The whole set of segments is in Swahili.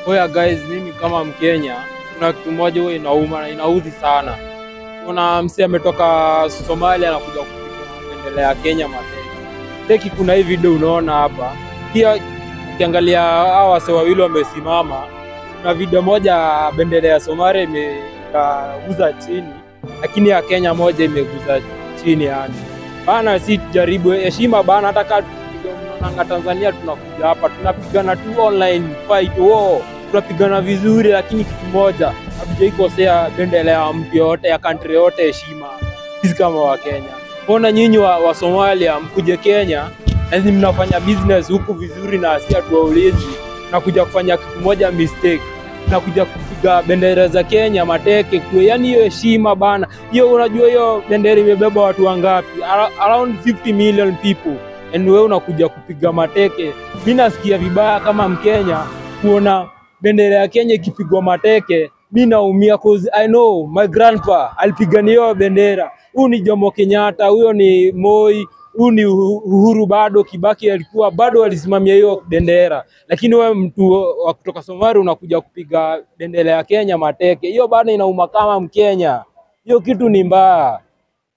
Oya guys, mimi kama Mkenya, kuna kitu moja huwa inauma na inaudhi sana. Kuna msee ametoka Somalia na kuja kupiga bendera ya Kenya mateke. Teki kuna hii video unaona hapa. Pia ukiangalia hao wase wawili wamesimama, na video moja bendera ya Somalia imeguza chini, lakini ya Kenya moja imeguza chini yani. Bana si jaribu heshima bana, hata kama tunaona Tanzania tunakuja hapa tunapigana tu online fight war. Tunapigana vizuri, lakini kitu moja hatujaikosea bendera ya mtu yote ya country yote heshima. Sisi kama wa Kenya, mbona nyinyi wa Somalia mkuje Kenya na mnafanya business huku vizuri na si atuwaulizi, na kuja kufanya kitu moja mistake na kuja kupiga bendera za Kenya mateke kwa, yani hiyo heshima bana. Hiyo unajua hiyo bendera imebeba watu wangapi? Around 50 million people, and wewe unakuja kupiga mateke. Mimi nasikia vibaya kama Mkenya kuona bendera ya Kenya ikipigwa mateke. Mimi naumia cause I know my grandpa alipigania bendera. Huyu ni Jomo Kenyatta, huyo ni Moi, huyu ni Uhuru, bado Kibaki alikuwa bado alisimamia hiyo bendera. Lakini wewe mtu wa kutoka Somalia unakuja kupiga bendera ya Kenya mateke. Hiyo bado inauma kama Mkenya. Hiyo kitu ni mbaya.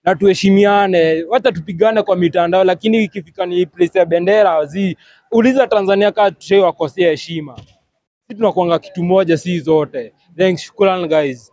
Na tuheshimiane, hata tupigane kwa mitandao, lakini ikifika ni place ya bendera uliza Tanzania kama tushewakosea heshima. Sisi tunakuanga kitu moja si zote. Thanks, shukran guys.